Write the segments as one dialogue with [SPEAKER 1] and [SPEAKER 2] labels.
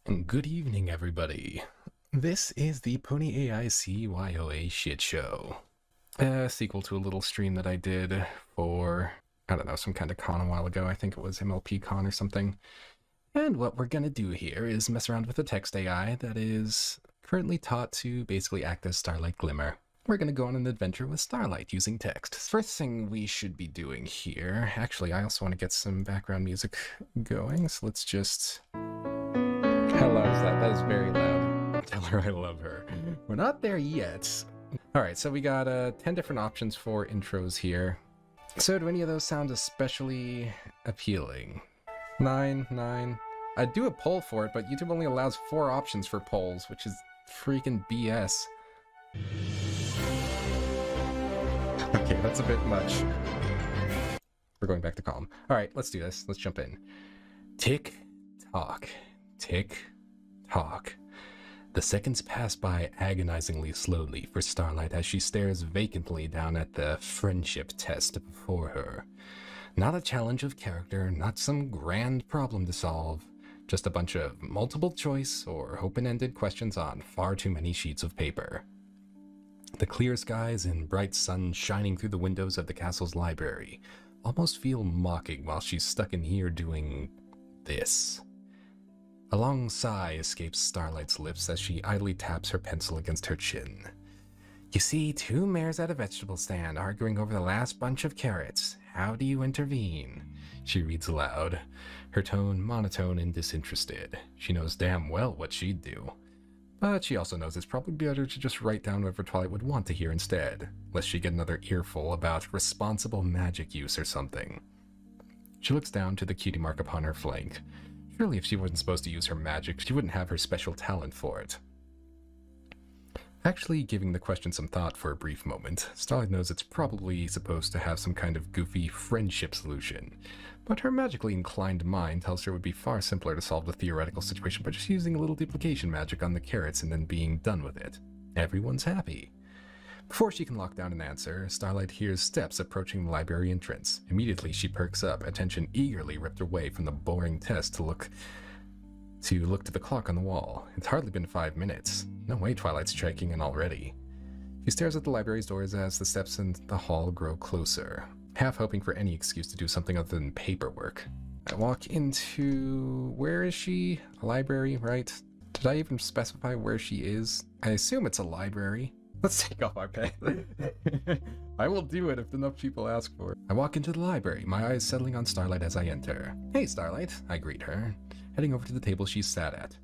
[SPEAKER 1] Good evening, everybody. This is the Pony AI CYOA shit show. A sequel to a little stream that I did for, I don't know, some kind of con a while ago. I think it was MLP Con or something. And what we're gonna do here is mess around with a text AI that is currently taught to basically act as Starlight Glimmer. We're gonna go on an adventure with Starlight using text. First thing we should be doing here, actually, I also want to get some background music going, so let's just... How loud is that? That is very loud. Tell her I love her. We're not there yet. Alright, so we got 10 different options for intros here. So do any of those sound especially appealing? 9. I'd do a poll for it, but YouTube only allows 4 options for polls, which is freaking BS. Okay, that's a bit much. We're going back to calm. Alright, let's do this. Let's jump in. Tick tock. Tick tock. The seconds pass by agonizingly slowly for Starlight as she stares vacantly down at the friendship test before her. Not a challenge of character, not some grand problem to solve, just a bunch of multiple choice or open-ended questions on far too many sheets of paper. The clear skies and bright sun shining through the windows of the castle's library almost feel mocking while she's stuck in here doing this. A long sigh escapes Starlight's lips as she idly taps her pencil against her chin. You see 2 mares at a vegetable stand arguing over the last bunch of carrots. How do you intervene? She reads aloud, her tone monotone and disinterested. She knows damn well what she'd do. But she also knows it's probably better to just write down whatever Twilight would want to hear instead, lest she get another earful about responsible magic use or something. She looks down to the cutie mark upon her flank. Surely if she wasn't supposed to use her magic, she wouldn't have her special talent for it. Actually giving the question some thought for a brief moment, Starlight knows it's probably supposed to have some kind of goofy friendship solution, but her magically inclined mind tells her it would be far simpler to solve the theoretical situation by just using a little duplication magic on the carrots and then being done with it. Everyone's happy. Before she can lock down an answer, Starlight hears steps approaching the library entrance. Immediately she perks up, attention eagerly ripped away from the boring test to look to the clock on the wall. It's hardly been 5 minutes. No way Twilight's checking in already. She stares at the library's doors as the steps in the hall grow closer, half hoping for any excuse to do something other than paperwork. I walk into... where is she? A library, right? Did I even specify where she is? I assume it's a library. Let's take off our pants. I will do it if enough people ask for it. I walk into the library, my eyes settling on Starlight as I enter. Hey, Starlight, I greet her, heading over to the table she sat at.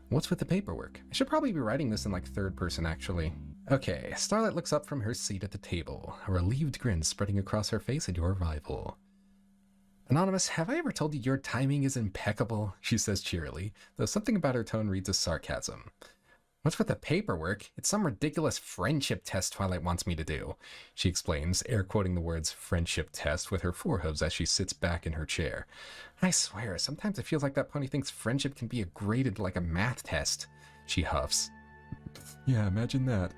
[SPEAKER 1] What's with the paperwork? I should probably be writing this in like 3rd person, actually. Okay, Starlight looks up from her seat at the table, a relieved grin spreading across her face at your arrival. Anonymous, have I ever told you your timing is impeccable? She says cheerily, though something about her tone reads as sarcasm. What's with the paperwork? It's some ridiculous friendship test Twilight wants me to do, she explains, air quoting the words friendship test with her forehooves as she sits back in her chair. I swear, sometimes it feels like that pony thinks friendship can be graded like a math test, she huffs. Yeah, imagine that.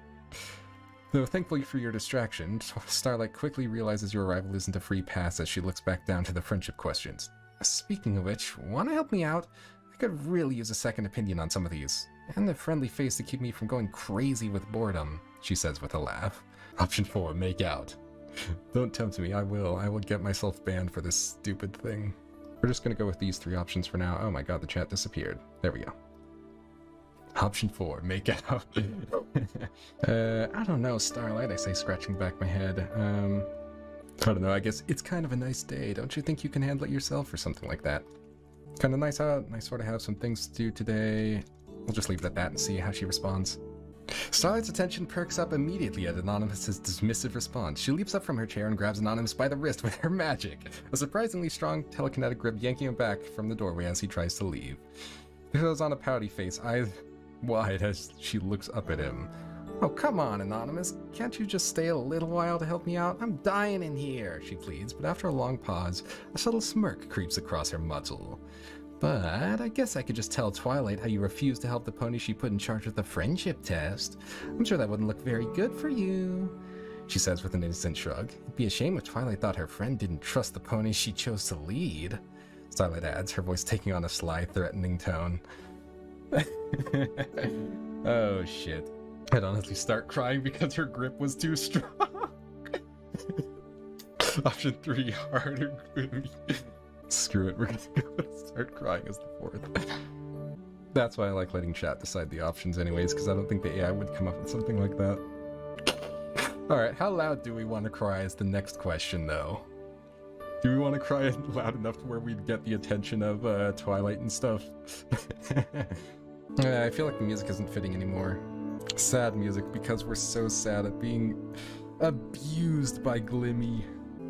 [SPEAKER 1] Though thankfully for your distraction, Starlight quickly realizes your arrival isn't a free pass as she looks back down to the friendship questions. Speaking of which, wanna help me out? I could really use a second opinion on some of these. And a friendly face to keep me from going crazy with boredom, she says with a laugh. Option 4, make out. Don't tempt me, I will get myself banned for this stupid thing. We're just gonna go with these 3 options for now. Oh my god, the chat disappeared. There we go. Option 4, make out. I don't know, Starlight, I say, scratching back my head. I don't know, I guess it's kind of a nice day. Don't you think you can handle it yourself or something like that? Kind of nice out. I sort of have some things to do today. We'll just leave it at that and see how she responds. Starlight's attention perks up immediately at Anonymous's dismissive response. She leaps up from her chair and grabs Anonymous by the wrist with her magic, a surprisingly strong telekinetic grip yanking him back from the doorway as he tries to leave. He shows on a pouty face, eyes wide as she looks up at him. Oh, come on, Anonymous. Can't you just stay a little while to help me out? I'm dying in here, she pleads, but after a long pause, a subtle smirk creeps across her muzzle. But I guess I could just tell Twilight how you refuse to help the pony she put in charge of the friendship test. I'm sure that wouldn't look very good for you, she says with an innocent shrug. It'd be a shame if Twilight thought her friend didn't trust the pony she chose to lead, Starlight adds, her voice taking on a sly, threatening tone. Oh shit. I'd honestly start crying because her grip was too strong. Option 3, harder Glimmy. Screw it, we're gonna go and start crying as the 4th. That's why I like letting chat decide the options anyways, because I don't think the AI would come up with something like that. Alright, how loud do we want to cry is the next question, though. Do we want to cry loud enough to where we'd get the attention of Twilight and stuff? I feel like the music isn't fitting anymore. Sad music, because we're so sad at being abused by Glimmy.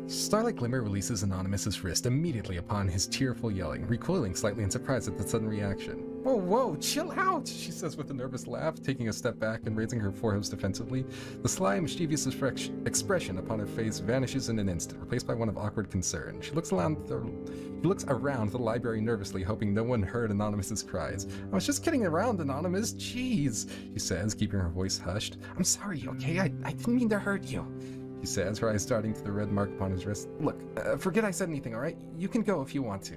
[SPEAKER 1] Starlight Glimmer releases Anonymous's wrist immediately upon his tearful yelling, recoiling slightly in surprise at the sudden reaction. Whoa, whoa, chill out, she says with a nervous laugh, taking a step back and raising her forehead defensively. The sly, mischievous expression upon her face vanishes in an instant, replaced by one of awkward concern. She looks around the library nervously, hoping no one heard Anonymous's cries. I was just kidding around, Anonymous, jeez, she says, keeping her voice hushed. I'm sorry, okay? I didn't mean to hurt you, he says, her eyes starting to the red mark upon his wrist. Look, forget I said anything, alright? You can go if you want to.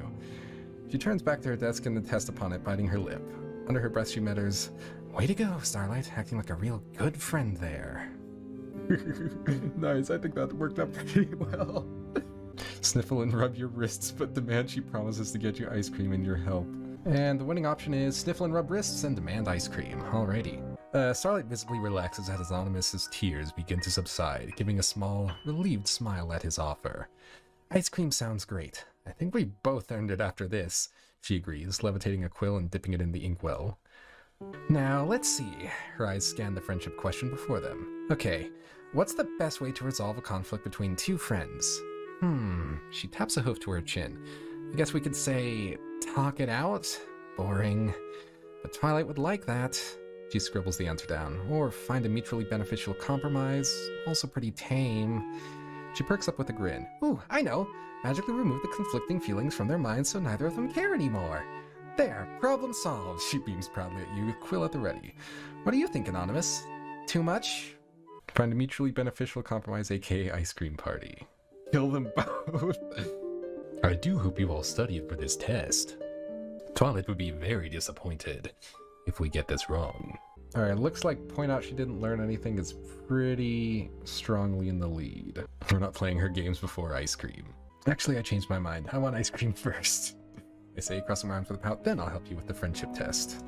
[SPEAKER 1] She turns back to her desk and attests upon it, biting her lip. Under her breath she mutters, way to go, Starlight, acting like a real good friend there. Nice, I think that worked out pretty well. Sniffle and rub your wrists, but demand she promises to get you ice cream and your help. And the winning option is sniffle and rub wrists and demand ice cream. Alrighty. Starlight visibly relaxes as Anonymous's tears begin to subside, giving a small, relieved smile at his offer. Ice cream sounds great. I think we both earned it after this, she agrees, levitating a quill and dipping it in the inkwell. Now, let's see. Her eyes scan the friendship question before them. Okay, what's the best way to resolve a conflict between two friends? She taps a hoof to her chin. I guess we could say, talk it out? Boring. But Twilight would like that. She scribbles the answer down. Or find a mutually beneficial compromise. Also pretty tame. She perks up with a grin. Ooh, I know. Magically remove the conflicting feelings from their minds so neither of them care anymore. There, problem solved. She beams proudly at you, quill at the ready. What do you think, Anonymous? Too much? Find a mutually beneficial compromise, aka ice cream party. Kill them both. I do hope you all studied for this test. Twilight would be very disappointed if we get this wrong. Alright, looks like point out she didn't learn anything is pretty strongly in the lead. We're not playing her games before ice cream. Actually, I changed my mind. I want ice cream first. I say, crossing my arms with a pout, then I'll help you with the friendship test.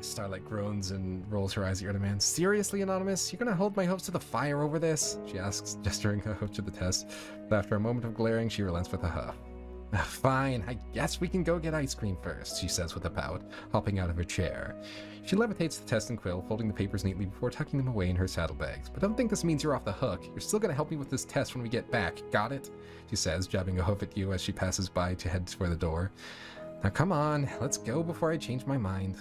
[SPEAKER 1] Starlight groans and rolls her eyes at your demand. Seriously, Anonymous? You're gonna hold my hopes to the fire over this? She asks, gesturing her hope to the test. But after a moment of glaring, she relents with a huff. Fine, I guess we can go get ice cream first, she says with a pout, hopping out of her chair. She levitates the test and quill, folding the papers neatly before tucking them away in her saddlebags. But don't think this means you're off the hook. You're still gonna help me with this test when we get back, got it? She says, jabbing a hoof at you as she passes by to head for the door. Now come on, let's go before I change my mind.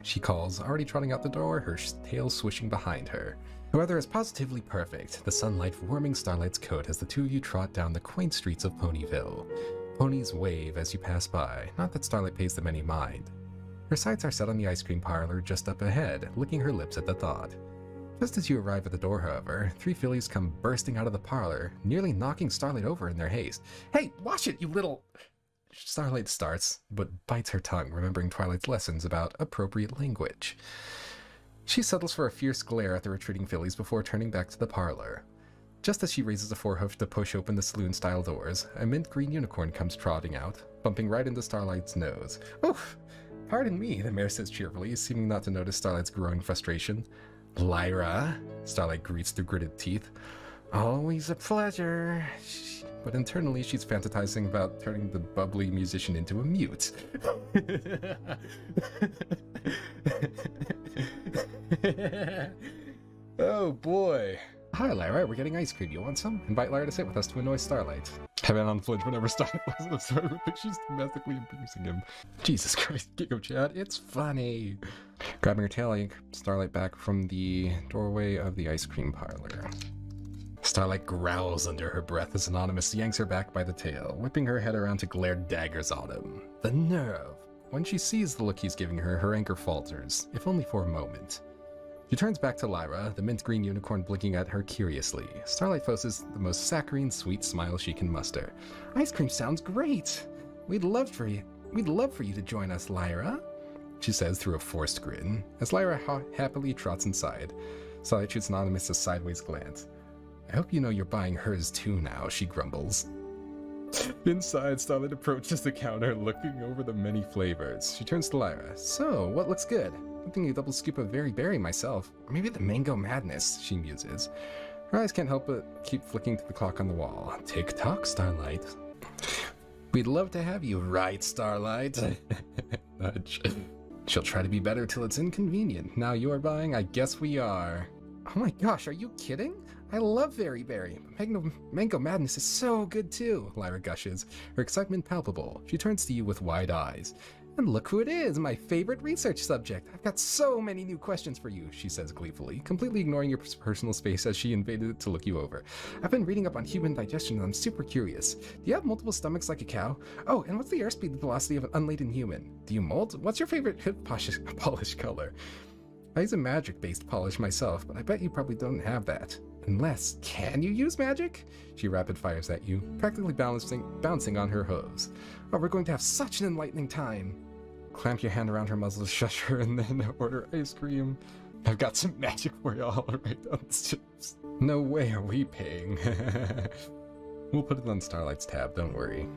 [SPEAKER 1] She calls, already trotting out the door, her tail swishing behind her. The weather is positively perfect, the sunlight warming Starlight's coat as the two of you trot down the quaint streets of Ponyville. Ponies wave as you pass by, not that Starlight pays them any mind. Her sights are set on the ice cream parlor just up ahead, licking her lips at the thought. Just as you arrive at the door, however, three fillies come bursting out of the parlor, nearly knocking Starlight over in their haste. Hey, watch it, you little... Starlight starts, but bites her tongue, remembering Twilight's lessons about appropriate language. She settles for a fierce glare at the retreating fillies before turning back to the parlor. Just as she raises a forehoof to push open the saloon-style doors, a mint green unicorn comes trotting out, bumping right into Starlight's nose. Oof! Pardon me, the mare says cheerfully, seeming not to notice Starlight's growing frustration. Lyra, Starlight greets through gritted teeth. Always a pleasure. But internally, she's fantasizing about turning the bubbly musician into a mute. Oh boy. Hi, Lyra. We're getting ice cream. You want some? Invite Lyra to sit with us to annoy Starlight. Kevin on flinch whenever Starlight listens to her, but she's domestically abusing him. Jesus Christ, Giggle Chat, it's funny. Grabbing her tail, I yank Starlight back from the doorway of the ice cream parlor. Starlight growls under her breath as Anonymous yanks her back by the tail, whipping her head around to glare daggers on him. The nerve! When she sees the look he's giving her, her anger falters, if only for a moment. She turns back to Lyra, the mint green unicorn blinking at her curiously. Starlight forces the most saccharine, sweet smile she can muster. Ice cream sounds great! We'd love for you to join us, Lyra. she says through a forced grin, as Lyra happily trots inside. Starlight shoots Anonymous a sideways glance. I hope you know you're buying hers too now, she grumbles. Inside, Starlight approaches the counter, looking over the many flavors. She turns to Lyra. So, what looks good? I'm thinking a double scoop of Very Berry myself. Or maybe the Mango Madness, she muses. Her eyes can't help but keep flicking to the clock on the wall. Tick-tock, Starlight. We'd love to have you, right, Starlight? Nudge. She'll try to be better till it's inconvenient. Now you're buying, I guess we are. Oh my gosh, are you kidding? I love Very Berry. Mango Madness is so good too, Lyra gushes, her excitement palpable. She turns to you with wide eyes. And look who it is, my favorite research subject. I've got so many new questions for you, she says gleefully, completely ignoring your personal space as she invaded it to look you over. I've been reading up on human digestion and I'm super curious. Do you have multiple stomachs like a cow? Oh, and what's the airspeed velocity of an unladen human? Do you mold? What's your favorite hip polish color? I use a magic-based polish myself, but I bet you probably don't have that. Unless, can you use magic? She rapid fires at you, practically bouncing on her hooves. Oh, we're going to have such an enlightening time. Clamp your hand around her muzzle to shush her and then order ice cream. I've got some magic for y'all right down the chips. No way are we paying. We'll put it on Starlight's tab, don't worry.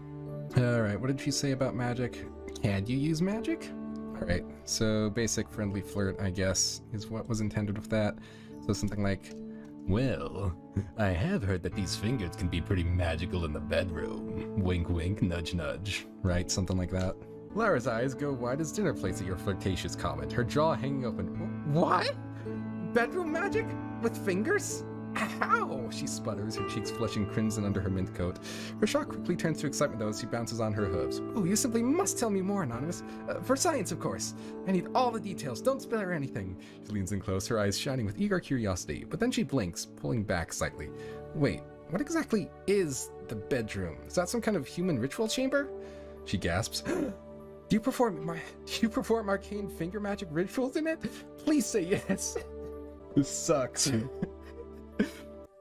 [SPEAKER 1] Alright, what did she say about magic? Can you use magic? Alright, so basic friendly flirt, I guess, is what was intended with that. So something like, well, I have heard that these fingers can be pretty magical in the bedroom. Wink wink, nudge nudge. Right, something like that. Lyra's eyes go wide as dinner plates at your flirtatious comment, her jaw hanging open. What? Bedroom magic? With fingers? How? She sputters, her cheeks flushing crimson under her mint coat. Her shock quickly turns to excitement though as she bounces on her hooves. Oh, you simply must tell me more, Anonymous. For science, of course. I need all the details. Don't spare anything. She leans in close, her eyes shining with eager curiosity, but then she blinks, pulling back slightly. Wait, what exactly is the bedroom? Is that some kind of human ritual chamber? She gasps. Do you perform arcane finger magic rituals in it? Please say yes. This sucks.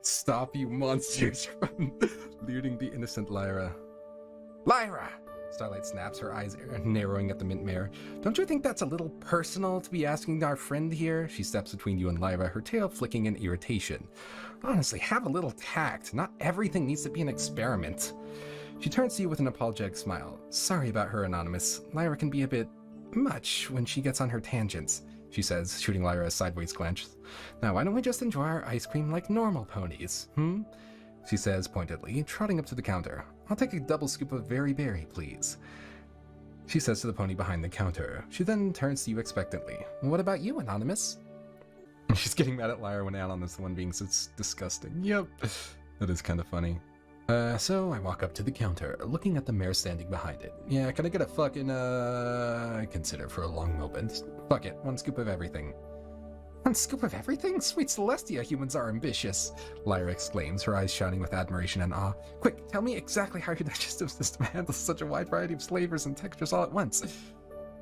[SPEAKER 1] Stop, you monsters, from looting the innocent Lyra. Lyra! Starlight snaps, her eyes narrowing at the mint mare. Don't you think that's a little personal to be asking our friend here? She steps between you and Lyra, her tail flicking in irritation. Honestly, have a little tact. Not everything needs to be an experiment. She turns to you with an apologetic smile. Sorry about her, Anonymous. Lyra can be a bit much when she gets on her tangents, she says, shooting Lyra a sideways glance. Now, why don't we just enjoy our ice cream like normal ponies, She says pointedly, trotting up to the counter. I'll take a double scoop of Very Berry, please. She says to the pony behind the counter. She then turns to you expectantly. What about you, Anonymous? She's getting mad at Lyra when Alan is the one being so disgusting. Yep. That is kind of funny. So I walk up to the counter, looking at the mare standing behind it. Yeah, can I get a fucking, I consider for a long moment. Fuck it, 1 scoop of everything. 1 scoop of everything? Sweet Celestia, humans are ambitious, Lyra exclaims, her eyes shining with admiration and awe. Quick, tell me exactly how your digestive system handles such a wide variety of flavors and textures all at once. Did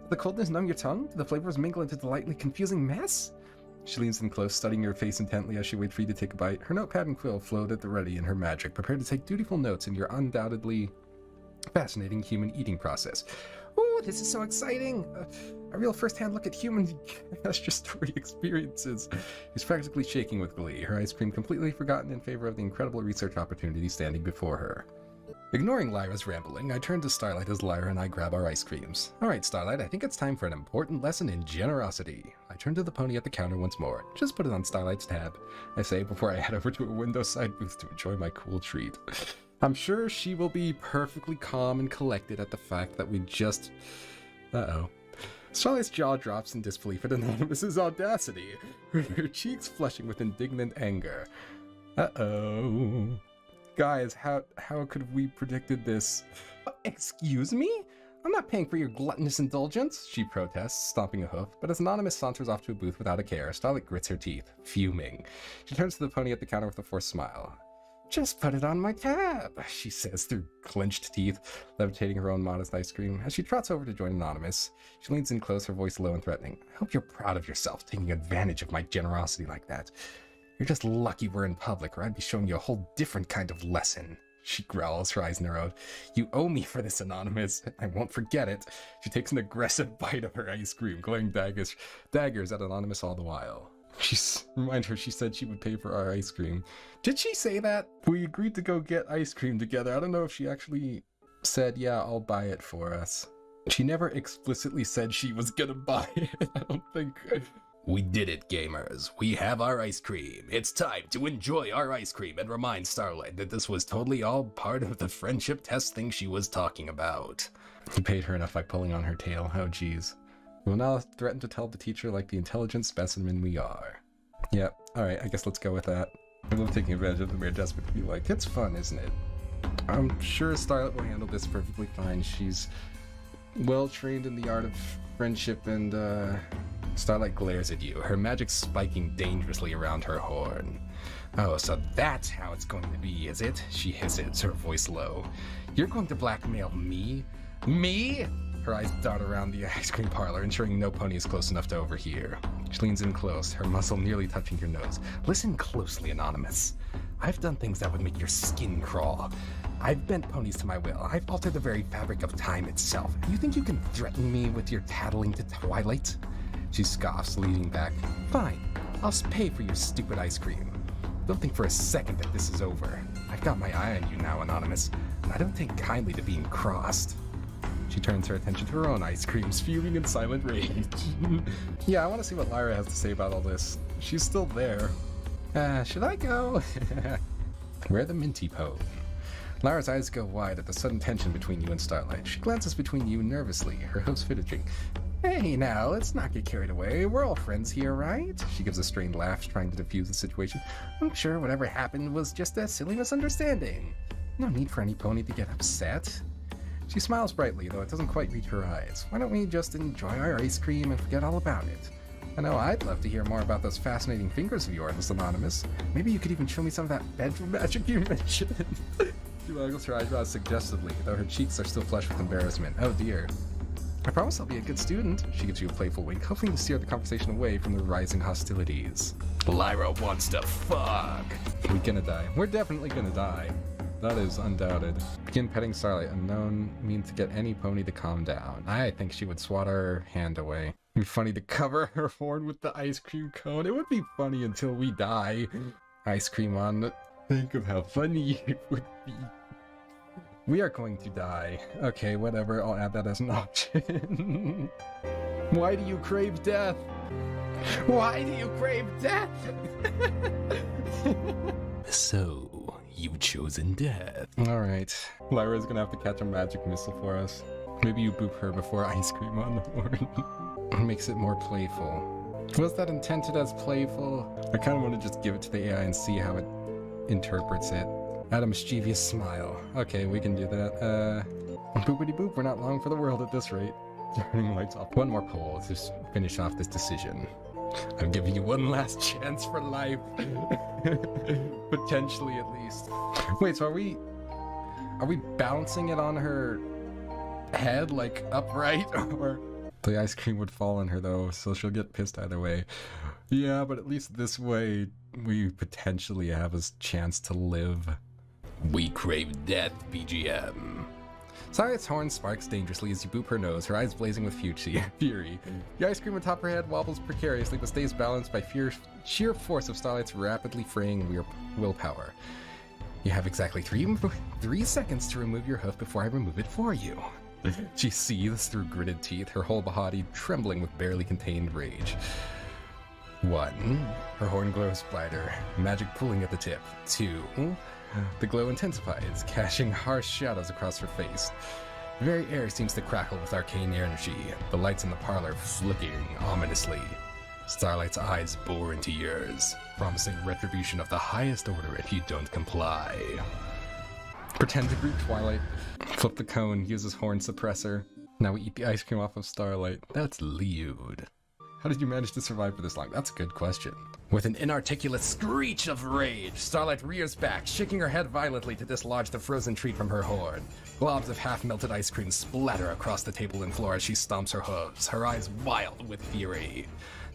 [SPEAKER 1] the coldness numb your tongue? Did the flavors mingle into a delightfully confusing mess? She leans in close, studying your face intently as she waits for you to take a bite. Her notepad and quill float at the ready in her magic, prepared to take dutiful notes in your undoubtedly fascinating human eating process. Ooh, this is so exciting! A real first-hand look at human story experiences. She's practically shaking with glee, her ice cream completely forgotten in favor of the incredible research opportunity standing before her. Ignoring Lyra's rambling, I turn to Starlight as Lyra and I grab our ice creams. Alright, Starlight, I think it's time for an important lesson in generosity. I turn to the pony at the counter once more. Just put it on Starlight's tab, I say before I head over to a window side booth to enjoy my cool treat. I'm sure she will be perfectly calm and collected at the fact that we just... Uh-oh. Starlight's jaw drops in disbelief at Anonymous's audacity, her cheeks flushing with indignant anger. Uh-oh. Guys, how could we predicted this? Excuse me? I'm not paying for your gluttonous indulgence, she protests, stomping a hoof, but as Anonymous saunters off to a booth without a care, Starlight grits her teeth, fuming. She turns to the pony at the counter with a forced smile. Just put it on my tab, she says through clenched teeth, levitating her own modest ice cream. As she trots over to join Anonymous, she leans in close, her voice low and threatening. I hope you're proud of yourself, taking advantage of my generosity like that. You're just lucky we're in public, or I'd be showing you a whole different kind of lesson. She growls, her eyes narrowed. You owe me for this, Anonymous. I won't forget it. She takes an aggressive bite of her ice cream, glaring daggers at Anonymous all the while. Remind her she said she would pay for our ice cream. Did she say that? We agreed to go get ice cream together. I don't know if she actually said, yeah, I'll buy it for us. She never explicitly said she was gonna buy it, I don't think. We did it, gamers. We have our ice cream. It's time to enjoy our ice cream and remind Starlight that this was totally all part of the friendship test thing she was talking about. He paid her enough by pulling on her tail. Oh, geez. We'll now threaten to tell the teacher like the intelligent specimen we are. Yep. Alright, I guess let's go with that. I love taking advantage of the mere desperate to be like, it's fun, isn't it? I'm sure Starlight will handle this perfectly fine. She's well trained in the art of friendship and, Starlight glares at you, her magic spiking dangerously around her horn. Oh, so that's how it's going to be, is it? She hisses, her voice low. You're going to blackmail me? Me? Her eyes dart around the ice cream parlor, ensuring no pony is close enough to overhear. She leans in close, her muzzle nearly touching your nose. Listen closely, Anonymous. I've done things that would make your skin crawl. I've bent ponies to my will. I've altered the very fabric of time itself. You think you can threaten me with your tattling to Twilight? She scoffs, leaning back. Fine, I'll pay for your stupid ice cream. Don't think for a second that this is over. I've got my eye on you now, Anonymous, and I don't take kindly to being crossed. She turns her attention to her own ice cream, spewing in silent rage. Yeah, I want to see what Lyra has to say about all this. She's still there. Should I go? Wear the minty pose. Lyra's eyes go wide at the sudden tension between you and Starlight. She glances between you nervously, her hopes fidgeting. Hey now, let's not get carried away. We're all friends here, right? She gives a strained laugh, trying to defuse the situation. I'm sure whatever happened was just a silly misunderstanding. No need for any pony to get upset. She smiles brightly, though it doesn't quite reach her eyes. Why don't we just enjoy our ice cream and forget all about it? I know I'd love to hear more about those fascinating fingers of yours, Anonymous. Maybe you could even show me some of that bedroom magic you mentioned. She waggles her eyebrows suggestively, though her cheeks are still flushed with embarrassment. Oh dear. I promise I'll be a good student. She gives you a playful wink, hoping to steer the conversation away from the rising hostilities. Lyra wants to fuck. We're gonna die. We're definitely gonna die. That is undoubted. Begin petting Starlight. Unknown means to get any pony to calm down. I think she would swat her hand away. It'd be funny to cover her horn with the ice cream cone. It would be funny until we die. Ice cream on. Think of how funny it would be. We are going to die. Okay, whatever. I'll add that as an option. Why do you crave death? Why do you crave death? So, you've chosen death. Alright. Lyra's gonna have to catch a magic missile for us. Maybe you boop her before ice cream on the horn. Makes it more playful. Was that intended as playful? I kind of want to just give it to the AI and see how it interprets it. Add a mischievous smile. Okay, we can do that. Boopity boop, we're not long for the world at this rate. Turning lights off. One more poll to finish off this decision. I'm giving you one last chance for life. Potentially, at least. Wait, so are we bouncing it on her head, like upright, or the ice cream would fall on her though, so she'll get pissed either way. Yeah, but at least this way we potentially have a chance to live. We crave death, BGM. Starlight's horn sparks dangerously as you boop her nose, her eyes blazing with fury. The ice cream atop her head wobbles precariously but stays balanced by sheer force of Starlight's rapidly fraying willpower. You have exactly 3 seconds to remove your hoof before I remove it for you. She seethes through gritted teeth, her whole body trembling with barely contained rage. 1. Her horn glows brighter, magic pulling at the tip. 2. The glow intensifies, casting harsh shadows across her face. The very air seems to crackle with arcane energy, the lights in the parlor flickering ominously. Starlight's eyes bore into yours, promising retribution of the highest order if you don't comply. Pretend to greet Twilight. Flip the cone, uses horn suppressor. Now we eat the ice cream off of Starlight. That's lewd. How did you manage to survive for this long? That's a good question. With an inarticulate screech of rage, Starlight rears back, shaking her head violently to dislodge the frozen treat from her horn. Globs of half-melted ice cream splatter across the table and floor as she stomps her hooves, her eyes wild with fury.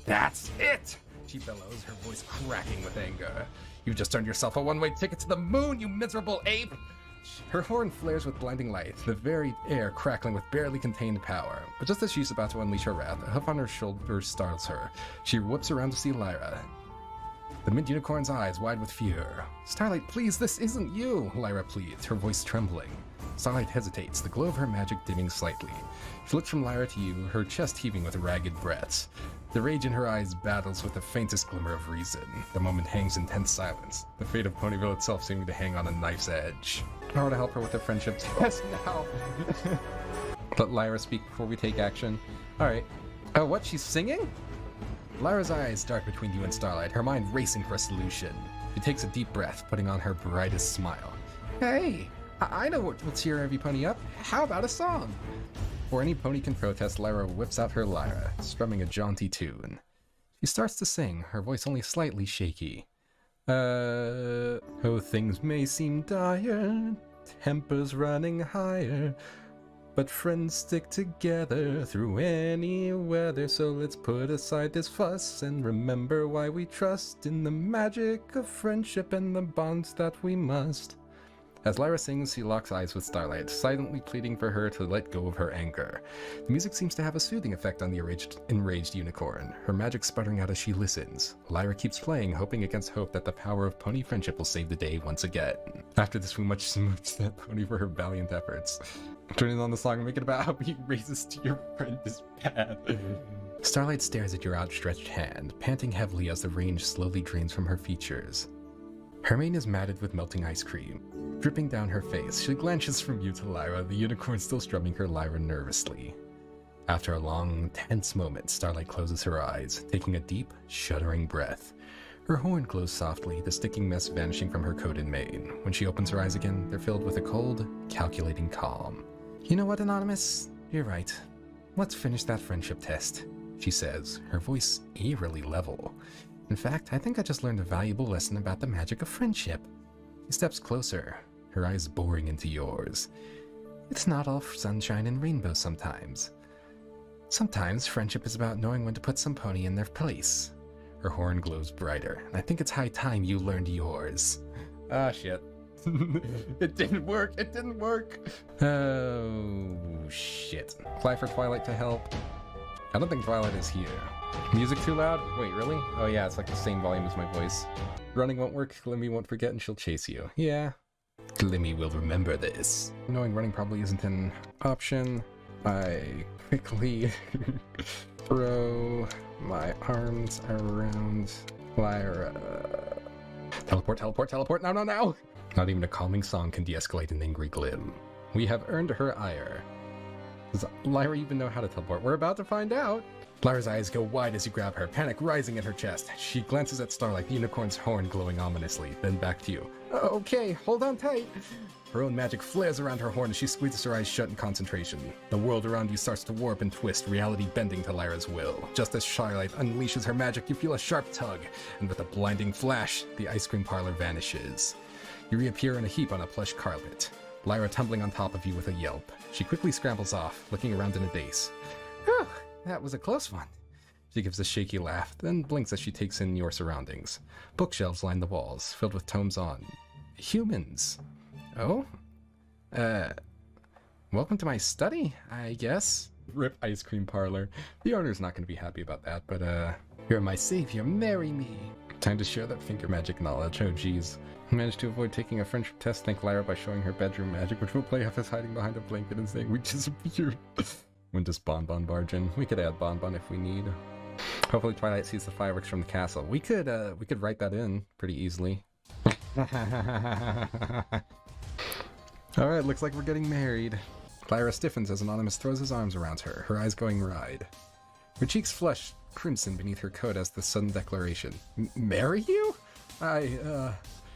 [SPEAKER 1] That's it! She bellows, her voice cracking with anger. You've just earned yourself a one-way ticket to the moon, you miserable ape! edge. Her horn flares with blinding light, the very air crackling with barely contained power. But just as she's about to unleash her wrath, a hoof on her shoulder startles her. She whips around to see Lyra. The mid-unicorn's eyes wide with fear. "Starlight, please, this isn't you," Lyra pleads, her voice trembling. Starlight hesitates, the glow of her magic dimming slightly. She looks from Lyra to you, her chest heaving with ragged breaths. The rage in her eyes battles with the faintest glimmer of reason. The moment hangs in tense silence, the fate of Ponyville itself seeming to hang on a knife's edge. How to help her with her friendship? Yes, now! Let Lyra speak before we take action. Alright. Oh, what? She's singing? Lyra's eyes dart between you and Starlight, her mind racing for a solution. She takes a deep breath, putting on her brightest smile. Hey! I know what will cheer every pony up. How about a song? Before any pony can protest, Lyra whips out her lyra, strumming a jaunty tune. She starts to sing, her voice only slightly shaky. Oh, things may seem dire, tempers running higher, but friends stick together through any weather, so let's put aside this fuss and remember why we trust in the magic of friendship and the bonds that we must. As Lyra sings, she locks eyes with Starlight, silently pleading for her to let go of her anger. The music seems to have a soothing effect on the enraged unicorn, her magic sputtering out as she listens. Lyra keeps playing, hoping against hope that the power of pony friendship will save the day once again. After this, we much smooch that pony for her valiant efforts. Turning on the song and make it about how being racist to your friend is bad. Starlight stares at your outstretched hand, panting heavily as the range slowly drains from her features. Her mane is matted with melting ice cream. Dripping down her face, she glances from you to Lyra, the unicorn still strumming her lyra nervously. After a long, tense moment, Starlight closes her eyes, taking a deep, shuddering breath. Her horn glows softly, the sticking mess vanishing from her coat and mane. When she opens her eyes again, they're filled with a cold, calculating calm. "You know what, Anonymous? You're right. Let's finish that friendship test," she says, her voice eerily level. "In fact, I think I just learned a valuable lesson about the magic of friendship." She steps closer, her eyes boring into yours. "It's not all sunshine and rainbows sometimes. Sometimes friendship is about knowing when to put some pony in their place." Her horn glows brighter, and I think it's high time you learned yours. Ah, shit. It didn't work! It didn't work! Oh, shit. Fly for Twilight to help. I don't think Twilight is here. Music too loud? Wait, really? Oh yeah, it's like the same volume as my voice. Running won't work, Glimmy won't forget, and she'll chase you. Yeah. Glimmy will remember this. Knowing running probably isn't an option, I quickly throw my arms around Lyra. Teleport, teleport, teleport, now, now, now! Not even a calming song can de-escalate an angry Glim. We have earned her ire. Does Lyra even know how to teleport? We're about to find out! Lyra's eyes go wide as you grab her, panic rising in her chest. She glances at Starlight, the unicorn's horn glowing ominously, then back to you. Okay, hold on tight. Her own magic flares around her horn as she squeezes her eyes shut in concentration. The world around you starts to warp and twist, reality bending to Lyra's will. Just as Starlight unleashes her magic, you feel a sharp tug, and with a blinding flash, the ice cream parlor vanishes. You reappear in a heap on a plush carpet, Lyra tumbling on top of you with a yelp. She quickly scrambles off, looking around in a daze. Whew, that was a close one. She gives a shaky laugh, then blinks as she takes in your surroundings. Bookshelves line the walls, filled with tomes on humans. Oh? Welcome to my study, I guess. Rip ice cream parlor. The owner's not going to be happy about that, but you're my savior, marry me. Time to share that finger magic knowledge, oh geez. Managed to avoid taking a friendship test, thank Lyra by showing her bedroom magic, which will play off as hiding behind a blanket and saying we disappeared. When does Bonbon barge in? We could add Bonbon if we need. Hopefully Twilight sees the fireworks from the castle. We could write that in pretty easily. Alright, looks like we're getting married. Lyra stiffens as Anonymous throws his arms around her, her eyes going wide. Her cheeks flush crimson beneath her coat as the sudden declaration. Marry you?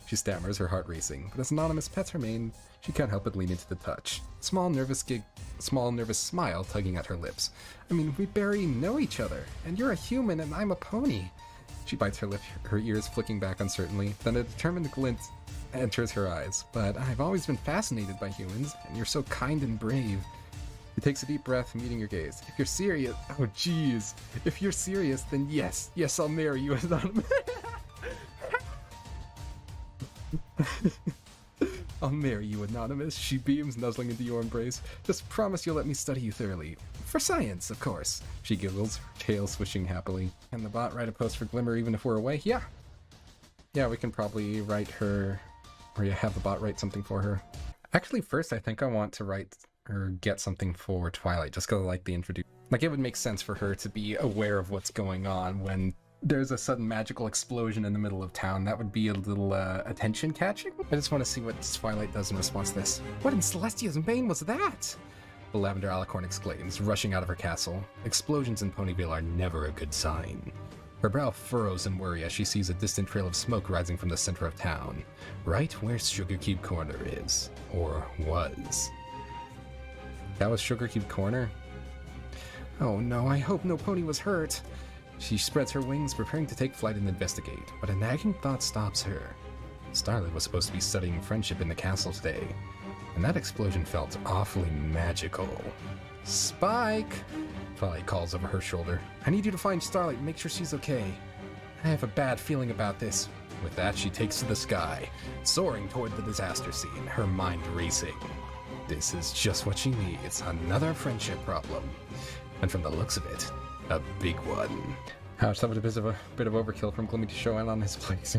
[SPEAKER 1] She stammers, her heart racing, but as Anonymous pets her mane, she can't help but lean into the touch. Small nervous smile tugging at her lips. I mean, we barely know each other, and you're a human and I'm a pony. She bites her lip, her ears flicking back uncertainly, then a determined glint enters her eyes. But I've always been fascinated by humans, and you're so kind and brave. He takes a deep breath, meeting your gaze. If you're serious, oh jeez. If you're serious, then yes, I'll marry you, Anonymous. Oh marry you, Anonymous, she beams, nuzzling into your embrace. Just promise you'll let me study you thoroughly. For science, of course. She giggles, her tail swishing happily. Can the bot write a post for Glimmer even if we're away? Yeah. Yeah, we can probably write her, or have the bot write something for her. Actually, first I think I want to write or get something for Twilight, just because I like the introduction. Like, it would make sense for her to be aware of what's going on when there's a sudden magical explosion in the middle of town. That would be a little attention-catching. I just want to see what Twilight does in response to this. What in Celestia's bane was that? The Lavender Alicorn exclaims, rushing out of her castle. Explosions in Ponyville are never a good sign. Her brow furrows in worry as she sees a distant trail of smoke rising from the center of town, right where Sugar Cube Corner is. Or was. That was Sugar Cube Corner? Oh no, I hope no pony was hurt. She spreads her wings, preparing to take flight and investigate, but a nagging thought stops her. Starlight was supposed to be studying friendship in the castle today, and that explosion felt awfully magical. Spike! Twilight calls over her shoulder. I need you to find Starlight and make sure she's okay. I have a bad feeling about this. With that, she takes to the sky, soaring toward the disaster scene, her mind racing. This is just what she needs, another friendship problem. And from the looks of it, a big one. Ouch, that was a bit of overkill from Glimmy to show in on his place.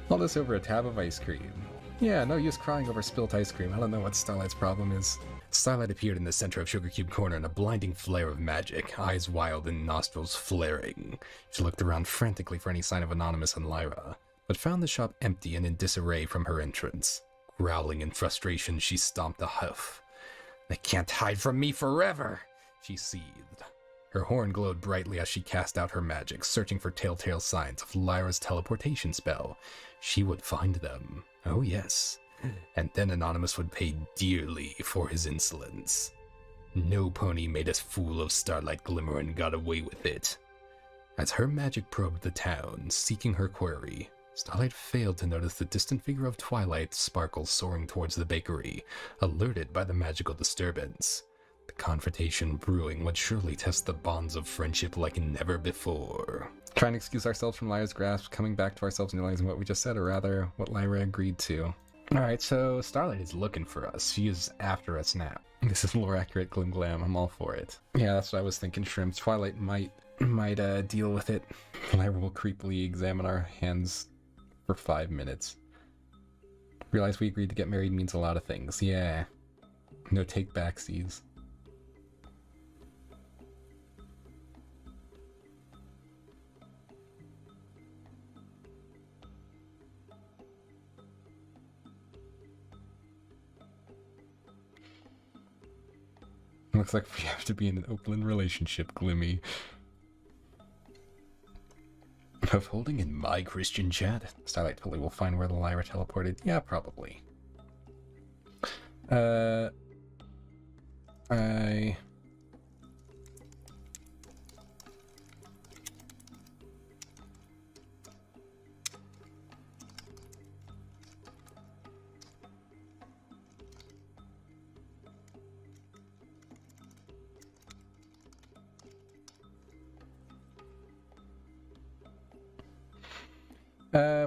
[SPEAKER 1] All this over a tab of ice cream. Yeah, no use crying over spilt ice cream. I don't know what Starlight's problem is. Starlight appeared in the center of Sugar Cube Corner in a blinding flare of magic, eyes wild and nostrils flaring. She looked around frantically for any sign of Anonymous and Lyra, but found the shop empty and in disarray from her entrance. Growling in frustration, she stomped a hoof. They can't hide from me forever, she seethed. Her horn glowed brightly as she cast out her magic, searching for telltale signs of Lyra's teleportation spell. She would find them. Oh yes. And then Anonymous would pay dearly for his insolence. No pony made a fool of Starlight Glimmer and got away with it. As her magic probed the town, seeking her quarry, Starlight failed to notice the distant figure of Twilight Sparkle soaring towards the bakery, alerted by the magical disturbance. The confrontation brewing would surely test the bonds of friendship like never before. Trying to excuse ourselves from Lyra's grasp, coming back to ourselves and realizing what we just said, or rather, what Lyra agreed to. Alright, so Starlight is looking for us. She is after us now. This is lore accurate Glim Glam. I'm all for it. Yeah, that's what I was thinking, Shrimp. Twilight might deal with it. Lyra will creepily examine our hands for 5 minutes. Realize we agreed to get married means a lot of things. Yeah. No take backsies. Looks like we have to be in an open relationship, Glimmy. Of holding in my Christian chat. Starlight totally will find where the Lyra teleported. Yeah, probably.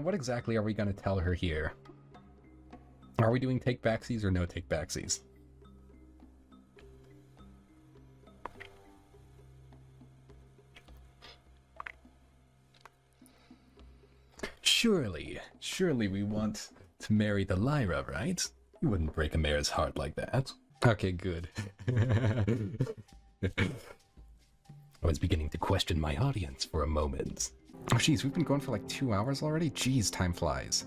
[SPEAKER 1] What exactly are we going to tell her here? Are we doing take backsies or no take backsies? Surely we want to marry the Lyra, right? You wouldn't break a mare's heart like that. Okay, good. I was beginning to question my audience for a moment. Oh jeez, we've been going for like 2 hours already? Jeez, time flies.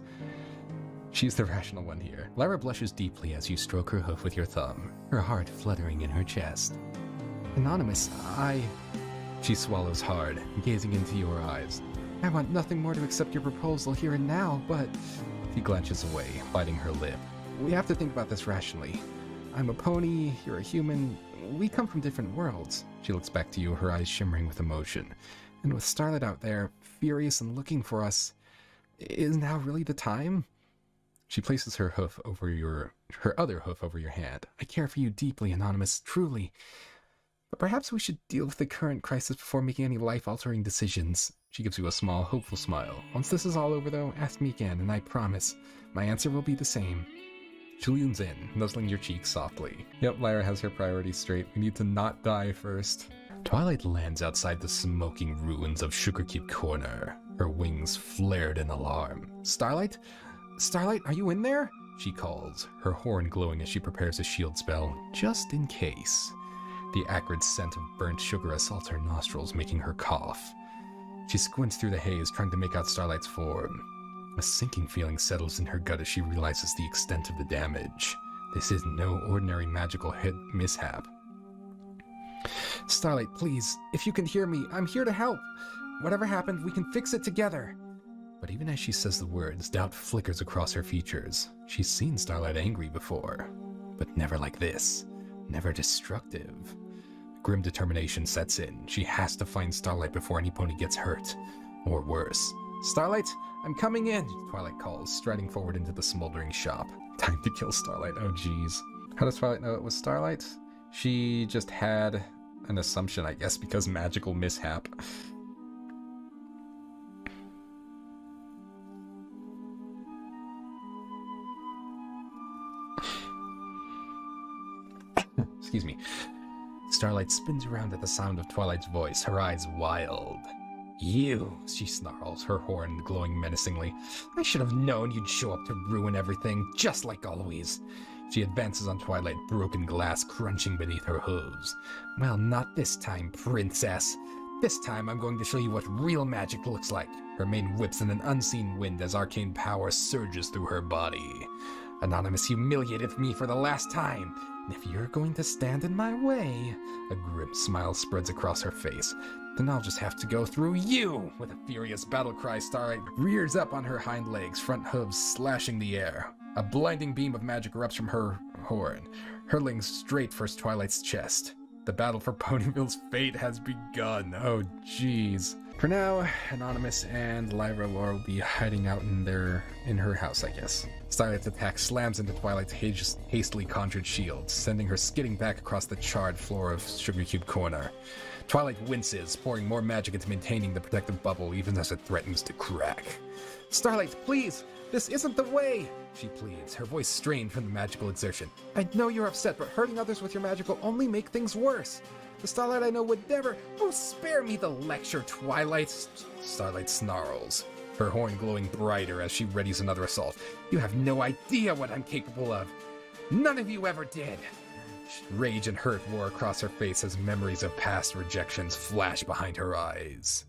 [SPEAKER 1] She's the rational one here. Lyra blushes deeply as you stroke her hoof with your thumb, her heart fluttering in her chest. Anonymous, She swallows hard, gazing into your eyes. I want nothing more to accept your proposal here and now, but... She glances away, biting her lip. We have to think about this rationally. I'm a pony, you're a human. We come from different worlds. She looks back to you, her eyes shimmering with emotion. And with Starlight out there, furious and looking for us, is now really the time? She places her other hoof over your hand. I care for you deeply, Anonymous, truly. But perhaps we should deal with the current crisis before making any life-altering decisions. She gives you a small, hopeful smile. Once this is all over, though, ask me again, and I promise, my answer will be the same. She leans in, nuzzling your cheeks softly. Yep, Lyra has her priorities straight. We need to not die first. Twilight lands outside the smoking ruins of Sugar Cube Corner. Her wings flared in alarm. Starlight? Starlight, are you in there? She calls, her horn glowing as she prepares a shield spell, just in case. The acrid scent of burnt sugar assaults her nostrils, making her cough. She squints through the haze, trying to make out Starlight's form. A sinking feeling settles in her gut as she realizes the extent of the damage. This is no ordinary magical mishap. Starlight, please, if you can hear me, I'm here to help. Whatever happened, we can fix it together. But even as she says the words, doubt flickers across her features. She's seen Starlight angry before, but never like this. Never destructive. Grim determination sets in. She has to find Starlight before any pony gets hurt. Or worse. Starlight, I'm coming in, Twilight calls, striding forward into the smoldering shop. Time to kill Starlight, oh jeez. How does Twilight know it was Starlight? She just had an assumption, I guess, because magical mishap. Excuse me. Starlight spins around at the sound of Twilight's voice, her eyes wild. You, she snarls, her horn glowing menacingly. I should have known you'd show up to ruin everything, just like always. She advances on Twilight, broken glass crunching beneath her hooves. Well, not this time, princess. This time I'm going to show you what real magic looks like. Her mane whips in an unseen wind as arcane power surges through her body. Anonymous humiliated me for the last time. And if you're going to stand in my way, a grim smile spreads across her face, then I'll just have to go through you! With a furious battle cry, Starlight rears up on her hind legs, front hooves slashing the air. A blinding beam of magic erupts from her horn, hurtling straight for Twilight's chest. The battle for Ponyville's fate has begun. Oh, jeez. For now, Anonymous and Lyra will be hiding out in her house, I guess. Starlight's attack slams into Twilight's hastily conjured shield, sending her skidding back across the charred floor of Sugar Cube Corner. Twilight winces, pouring more magic into maintaining the protective bubble even as it threatens to crack. Starlight, please! This isn't the way! She pleads, her voice strained from the magical exertion. I know you're upset, but hurting others with your magic will only make things worse. The Starlight I know would never— Oh, spare me the lecture, Twilight! Starlight snarls, her horn glowing brighter as she readies another assault. You have no idea what I'm capable of. None of you ever did. Rage and hurt wore across her face as memories of past rejections flash behind her eyes.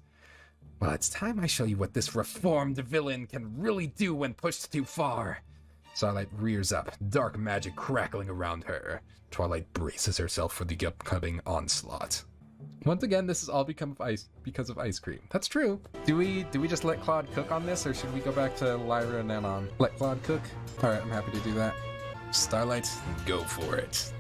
[SPEAKER 1] Well, it's time I show you what this reformed villain can really do when pushed too far. Starlight rears up, dark magic crackling around her. Twilight braces herself for the upcoming onslaught. Once again, this is all because of ice cream. That's true. Do we just let Claude cook on this, or should we go back to Lyra and Anon? Let Claude cook? Alright, I'm happy to do that. Starlight, go for it.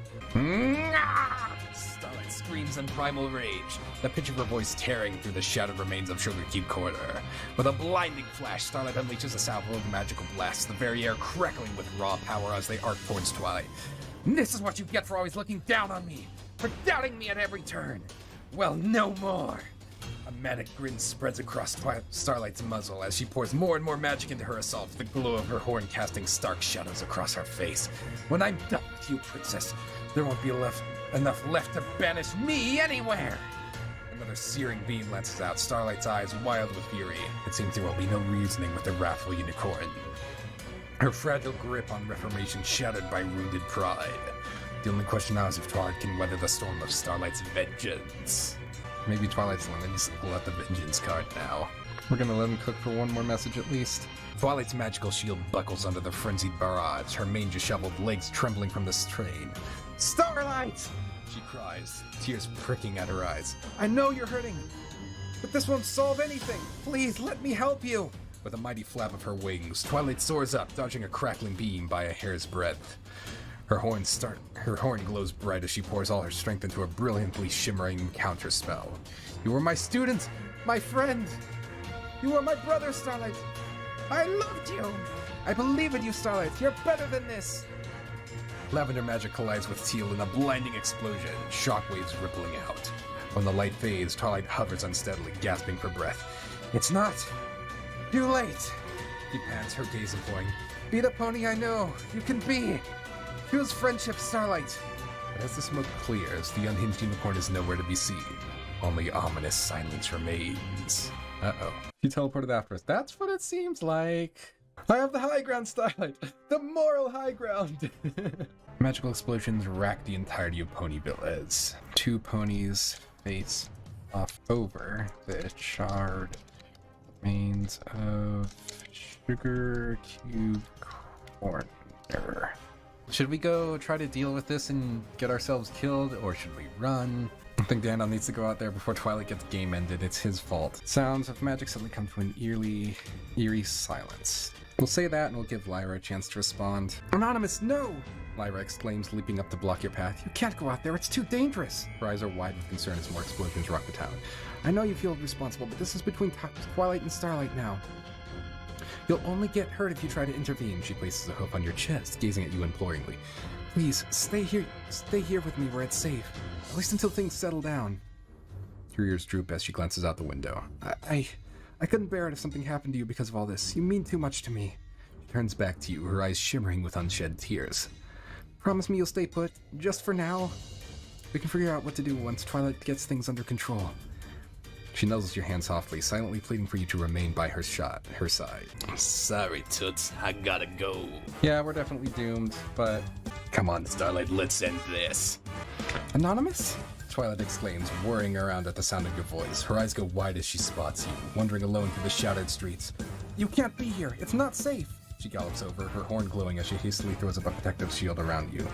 [SPEAKER 1] Starlight screams in primal rage, the pitch of her voice tearing through the shattered remains of Sugar Cube Corner. With a blinding flash, Starlight unleashes a salvo of magical blasts, the very air crackling with raw power as they arc towards Twilight. This is what you get for always looking down on me, for doubting me at every turn. Well, no more. A manic grin spreads across Starlight's muzzle as she pours more and more magic into her assault, the glow of her horn casting stark shadows across her face. When I'm done with you, princess, there won't be enough left to banish me anywhere! Another searing beam lances out, Starlight's eyes wild with fury. It seems there will be no reasoning with the wrathful unicorn. Her fragile grip on reformation shattered by wounded pride. The only question now is if Twilight can weather the storm of Starlight's vengeance. Maybe Twilight's one needs to pull out the vengeance card now. We're gonna let him cook for one more message at least. Twilight's magical shield buckles under the frenzied barrage, her mane disheveled, legs trembling from the strain. Starlight! She cries, tears pricking at her eyes. I know you're hurting, but this won't solve anything. Please, let me help you. With a mighty flap of her wings, Twilight soars up, dodging a crackling beam by a hair's breadth. Her horn glows bright as she pours all her strength into a brilliantly shimmering counterspell. You were my student, my friend. You were my brother, Starlight. I loved you. I believe in you, Starlight. You're better than this. Lavender magic collides with teal in a blinding explosion, shockwaves rippling out. When the light fades, Starlight hovers unsteadily, gasping for breath. It's not too late, he pants, her gaze imploring. Be the pony I know you can be. Choose friendship, Starlight. But as the smoke clears, the unhinged unicorn is nowhere to be seen. Only ominous silence remains. Uh-oh. He teleported after us. That's what it seems like. I have the high ground, Starlight! The moral high ground! Magical explosions rack the entirety of Ponyville as two ponies face off over the charred remains of Sugar Cube Corner. Should we go try to deal with this and get ourselves killed, or should we run? I think Dandel needs to go out there before Twilight gets game ended. It's his fault. Sounds of magic suddenly come to an eerie silence. We'll say that and we'll give Lyra a chance to respond. Anonymous, no! Lyra exclaims, leaping up to block your path. You can't go out there, it's too dangerous! Her eyes are wide with concern as more explosions rock the town. I know you feel responsible, but this is between Twilight and Starlight now. You'll only get hurt if you try to intervene. She places a hoof on your chest, gazing at you imploringly. Please, stay here with me where it's safe. At least until things settle down. Her ears droop as she glances out the window. I couldn't bear it if something happened to you because of all this. You mean too much to me. She turns back to you, her eyes shimmering with unshed tears. Promise me you'll stay put, just for now. We can figure out what to do once Twilight gets things under control. She nuzzles your hand softly, silently pleading for you to remain by her side.
[SPEAKER 2] Sorry, Toots, I gotta go.
[SPEAKER 1] Yeah, we're definitely doomed, but...
[SPEAKER 2] Come on, Starlight, let's end this.
[SPEAKER 1] Anonymous? Twilight exclaims, whirring around at the sound of your voice. Her eyes go wide as she spots you, wandering alone through the shouted streets. You can't be here! It's not safe! She gallops over, her horn glowing as she hastily throws up a protective shield around you.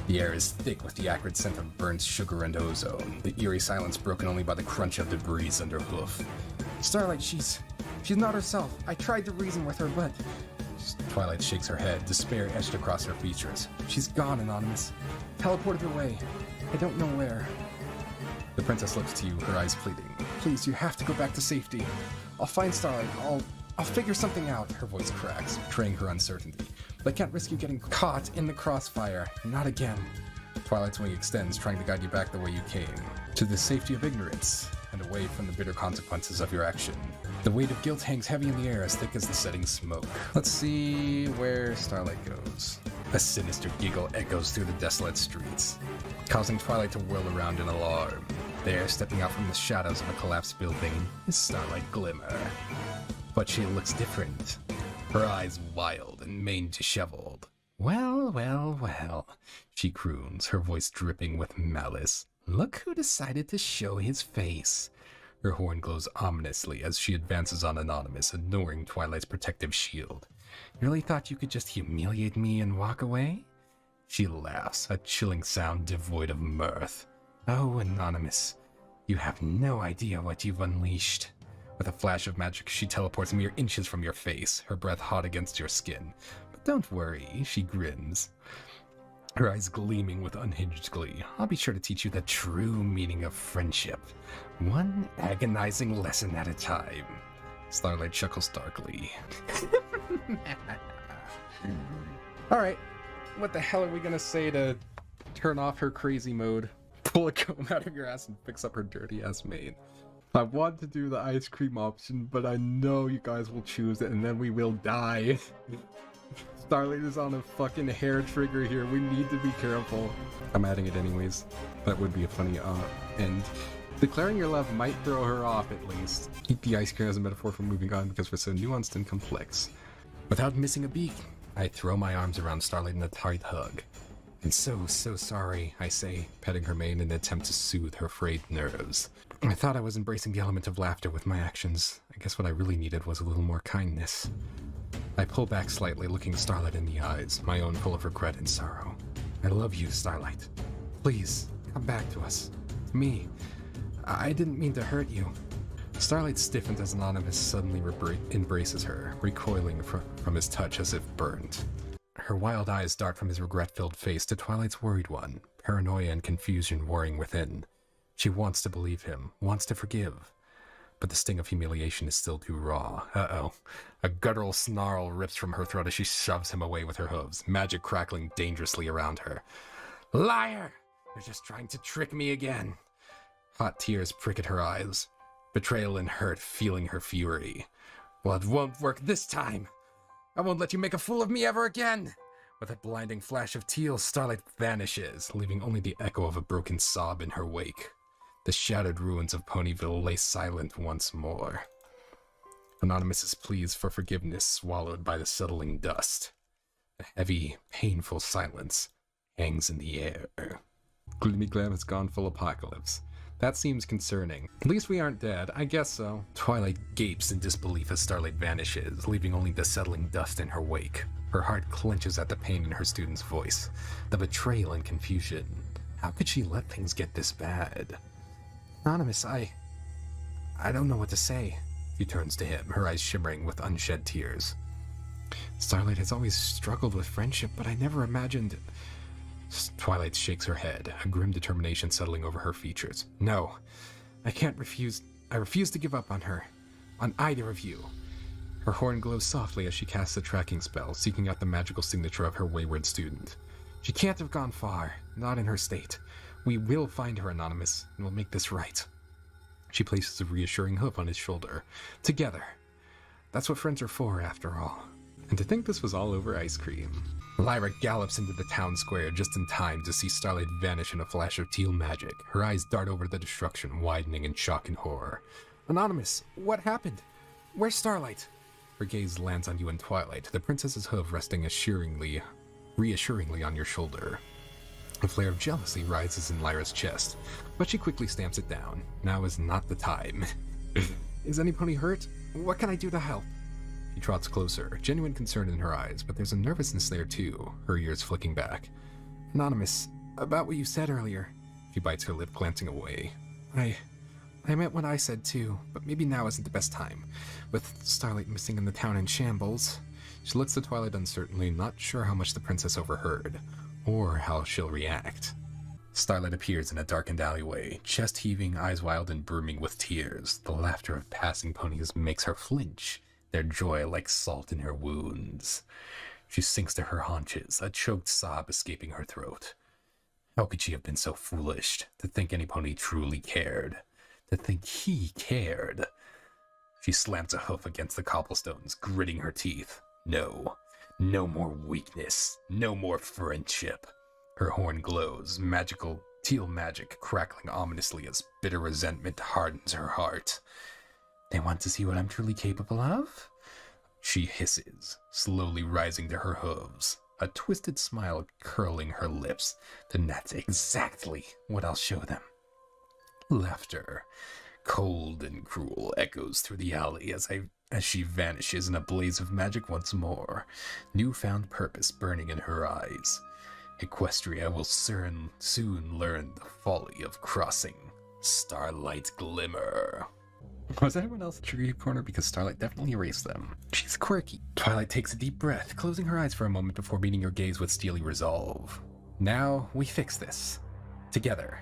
[SPEAKER 1] The air is thick with the acrid scent of burnt sugar and ozone, the eerie silence broken only by the crunch of debris under hoof. Starlight, she's not herself. I tried to reason with her, but... Twilight shakes her head, despair etched across her features. She's gone, Anonymous. Teleported away. I don't know where. The princess looks to you, her eyes pleading. Please, you have to go back to safety. I'll find Starlight. I'll figure something out. Her voice cracks, betraying her uncertainty. But I can't risk you getting caught in the crossfire. Not again. Twilight's wing extends, trying to guide you back the way you came. To the safety of ignorance, and away from the bitter consequences of your action. The weight of guilt hangs heavy in the air as thick as the setting smoke. Let's see where Starlight goes. A sinister giggle echoes through the desolate streets, causing Twilight to whirl around in alarm. There, stepping out from the shadows of a collapsed building, is Starlight Glimmer. But she looks different. Her eyes wild and mane disheveled. Well, she croons, her voice dripping with malice. Look who decided to show his face. Her horn glows ominously as she advances on Anonymous, ignoring Twilight's protective shield. You really thought you could just humiliate me and walk away? She laughs, a chilling sound devoid of mirth. Oh, Anonymous, you have no idea what you've unleashed. With a flash of magic, she teleports mere inches from your face, her breath hot against your skin. But don't worry, she grins, her eyes gleaming with unhinged glee. I'll be sure to teach you the true meaning of friendship. One agonizing lesson at a time. Starlight chuckles darkly. Alright, what the hell are we gonna say to turn off her crazy mode? Pull a comb out of your ass and fix up her dirty ass mane. I want to do the ice cream option, but I know you guys will choose it and then we will die. Starlight is on a fucking hair trigger here. We need to be careful. I'm adding it anyways. That would be a funny end. Declaring your love might throw her off at least. Eat the ice cream as a metaphor for moving on because we're so nuanced and complex. Without missing a beat, I throw my arms around Starlight in a tight hug. I'm so sorry, I say, petting her mane in an attempt to soothe her frayed nerves. I thought I was embracing the element of laughter with my actions. I guess what I really needed was a little more kindness. I pull back slightly, looking Starlight in the eyes, my own full of regret and sorrow. I love you, Starlight. Please, come back to us. To me. I didn't mean to hurt you. Starlight stiffens as Anonymous suddenly embraces her, recoiling from his touch as if burned. Her wild eyes dart from his regret-filled face to Twilight's worried one, paranoia and confusion warring within. She wants to believe him, wants to forgive. but the sting of humiliation is still too raw. Uh-oh. A guttural snarl rips from her throat as she shoves him away with her hooves, magic crackling dangerously around her. Liar! You're just trying to trick me again. Hot tears prick at her eyes, betrayal and hurt fueling her fury. Well, it won't work this time. I won't let you make a fool of me ever again. With a blinding flash of teal, Starlight vanishes, leaving only the echo of a broken sob in her wake. The shattered ruins of Ponyville lay silent once more. Anonymous's pleas for forgiveness swallowed by the settling dust. A heavy, painful silence hangs in the air. Glimmy Glam has gone full apocalypse. That seems concerning. At least we aren't dead. I guess so. Twilight gapes in disbelief as Starlight vanishes, leaving only the settling dust in her wake. Her heart clenches at the pain in her student's voice, the betrayal and confusion. How could she let things get this bad? Anonymous, I don't know what to say. She turns to him, her eyes shimmering with unshed tears. Starlight has always struggled with friendship, but I never imagined... Twilight shakes her head, a grim determination settling over her features. No, I refuse to give up on her. On either of you. Her horn glows softly as she casts a tracking spell, seeking out the magical signature of her wayward student. She can't have gone far, not in her state. We will find her, Anonymous, and we'll make this right. She places a reassuring hoof on his shoulder. Together. That's what friends are for, after all. And to think this was all over ice cream. Lyra gallops into the town square just in time to see Starlight vanish in a flash of teal magic. Her eyes dart over the destruction, widening in shock and horror. Anonymous, what happened? Where's Starlight? Her gaze lands on you in Twilight, the princess's hoof resting reassuringly on your shoulder. A flare of jealousy rises in Lyra's chest, but she quickly stamps it down. Now is not the time. Is anybody hurt? What can I do to help? She trots closer, genuine concern in her eyes, but there's a nervousness there too, her ears flicking back. Anonymous, about what you said earlier. She bites her lip, glancing away. I meant what I said too, but maybe now isn't the best time. With Starlight missing in the town in shambles. She looks to Twilight uncertainly, not sure how much the princess overheard, or how she'll react. Starlight appears in a darkened alleyway, chest heaving, eyes wild and brimming with tears. The laughter of passing ponies makes her flinch, their joy like salt in her wounds. She sinks to her haunches, a choked sob escaping her throat. How could she have been so foolish to think any pony truly cared? To think he cared? She slams a hoof against the cobblestones, gritting her teeth. No more weakness, no more friendship. Her horn glows, magical teal magic crackling ominously as bitter resentment hardens her heart. They want to see what I'm truly capable of? She hisses, slowly rising to her hooves, a twisted smile curling her lips. Then that's exactly what I'll show them. Laughter, cold and cruel, echoes through the alley as she vanishes in a blaze of magic once more, newfound purpose burning in her eyes. Equestria will soon learn the folly of crossing Starlight Glimmer. Was anyone else at your corner? Because Starlight definitely erased them. She's quirky. Twilight takes a deep breath, closing her eyes for a moment before meeting your gaze with steely resolve. Now we fix this. Together.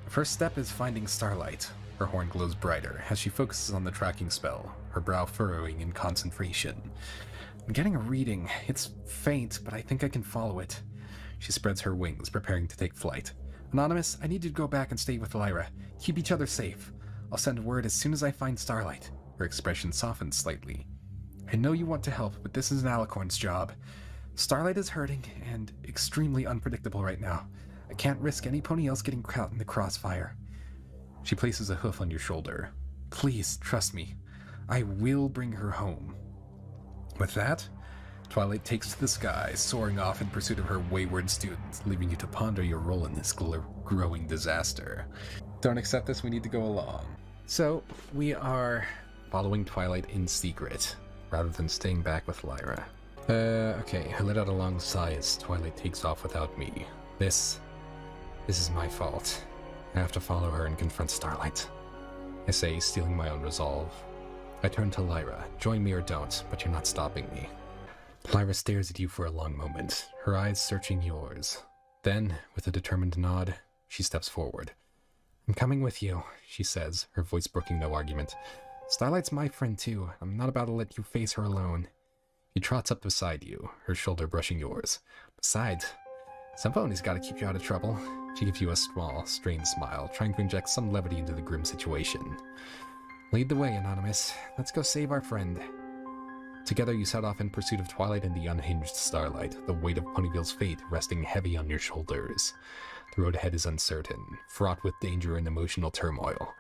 [SPEAKER 1] The first step is finding Starlight. Her horn glows brighter as she focuses on the tracking spell, her brow furrowing in concentration. I'm getting a reading. It's faint, but I think I can follow it. She spreads her wings, preparing to take flight. Anonymous, I need you to go back and stay with Lyra. Keep each other safe. I'll send word as soon as I find Starlight. Her expression softens slightly. I know you want to help, but this is an alicorn's job. Starlight is hurting and extremely unpredictable right now. I can't risk any pony else getting caught in the crossfire. She places a hoof on your shoulder. Please, trust me. I will bring her home. With that, Twilight takes to the sky, soaring off in pursuit of her wayward students, leaving you to ponder your role in this growing disaster. Don't accept this, we need to go along. So, we are following Twilight in secret, rather than staying back with Lyra. Okay, I let out a long sigh as Twilight takes off without me. This is my fault. I have to follow her and confront Starlight. I say, stealing my own resolve. I turn to Lyra. Join me or don't, but you're not stopping me. Lyra stares at you for a long moment, her eyes searching yours. Then, with a determined nod, she steps forward. I'm coming with you, she says, her voice brooking no argument. Starlight's my friend too. I'm not about to let you face her alone. She trots up beside you, her shoulder brushing yours. Besides, somebody's gotta keep you out of trouble. She gives you a small, strained smile, trying to inject some levity into the grim situation. Lead the way, Anonymous. Let's go save our friend. Together you set off in pursuit of Twilight and the unhinged Starlight, the weight of Ponyville's fate resting heavy on your shoulders. The road ahead is uncertain, fraught with danger and emotional turmoil.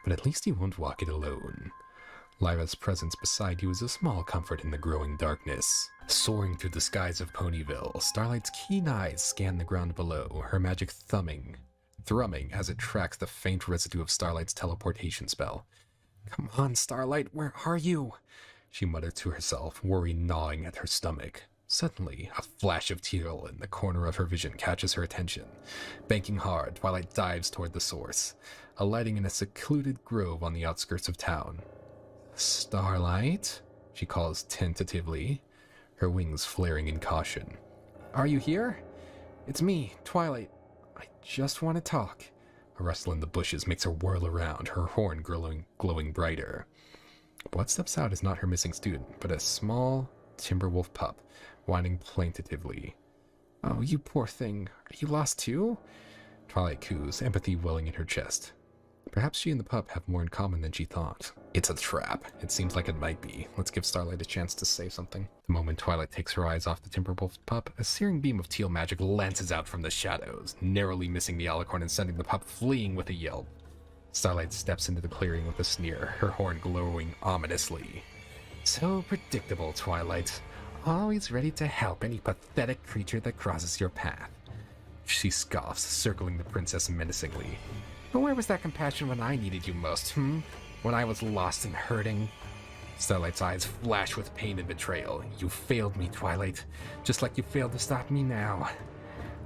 [SPEAKER 1] But at least you won't walk it alone. Lyra's presence beside you is a small comfort in the growing darkness. Soaring through the skies of Ponyville, Starlight's keen eyes scan the ground below, her magic thrumming as it tracks the faint residue of Starlight's teleportation spell. Come on, Starlight, where are you? She muttered to herself, worry gnawing at her stomach. Suddenly, a flash of teal in the corner of her vision catches her attention. Banking hard, Twilight dives toward the source, alighting in a secluded grove on the outskirts of town. Starlight? She calls tentatively, her wings flaring in caution. Are you here? It's me, Twilight. I just want to talk. A rustle in the bushes makes her whirl around, her horn glowing brighter. What steps out is not her missing student, but a small Timberwolf pup, whining plaintively. Oh, you poor thing. Are you lost too? Twilight coos, empathy welling in her chest. Perhaps she and the pup have more in common than she thought. It's a trap. It seems like it might be. Let's give Starlight a chance to say something. The moment Twilight takes her eyes off the Timberwolf's pup, a searing beam of teal magic lances out from the shadows, narrowly missing the alicorn and sending the pup fleeing with a yelp. Starlight steps into the clearing with a sneer, her horn glowing ominously. So predictable, Twilight. Always ready to help any pathetic creature that crosses your path. She scoffs, circling the princess menacingly. But where was that compassion when I needed you most, When I was lost and hurting? Starlight's eyes flash with pain and betrayal. You failed me, Twilight, just like you failed to stop me now.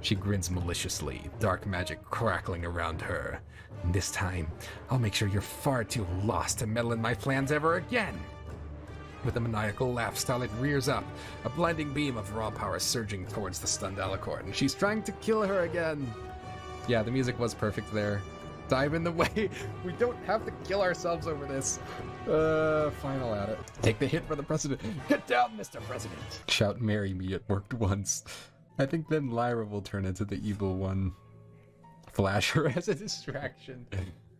[SPEAKER 1] She grins maliciously, dark magic crackling around her. This time, I'll make sure you're far too lost to meddle in my plans ever again. With a maniacal laugh, Starlight rears up, a blinding beam of raw power surging towards the stunned alicorn. She's trying to kill her again. Yeah, the music was perfect there. Dive in the way. We don't have to kill ourselves over this. Final at it. Take the hit for the president. Get down, Mr. President. Shout, marry me, it worked once. I think then Lyra will turn into the evil one. Flash her as a distraction.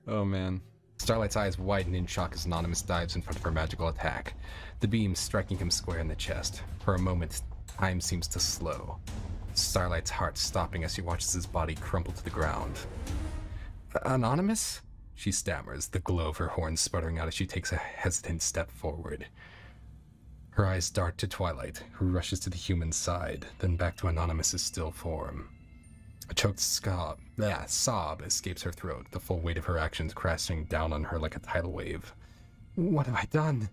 [SPEAKER 1] Oh man. Starlight's eyes widen in shock as Anonymous dives in front of her magical attack, the beam striking him square in the chest. For a moment, time seems to slow. Starlight's heart stopping as she watches his body crumple to the ground. Anonymous? She stammers, the glow of her horns sputtering out as she takes a hesitant step forward. Her eyes dart to Twilight, who rushes to the human's side, then back to Anonymous's still form. A choked sob escapes her throat, the full weight of her actions crashing down on her like a tidal wave. What have I done?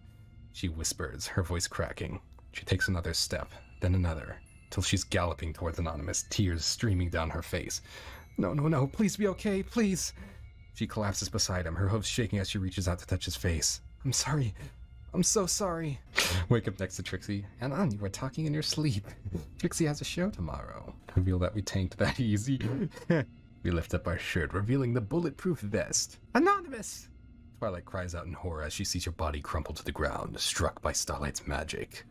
[SPEAKER 1] She whispers, her voice cracking. She takes another step, then another, till she's galloping towards Anonymous, tears streaming down her face. No, please be okay, please. She collapses beside him, her hooves shaking as she reaches out to touch his face. I'm sorry. I'm so sorry. Wake up next to Trixie. And you were talking in your sleep. Trixie has a show tomorrow. Reveal that we tanked that easy. We lift up our shirt, revealing the bulletproof vest. Anonymous! Twilight cries out in horror as she sees your body crumple to the ground, struck by Starlight's magic.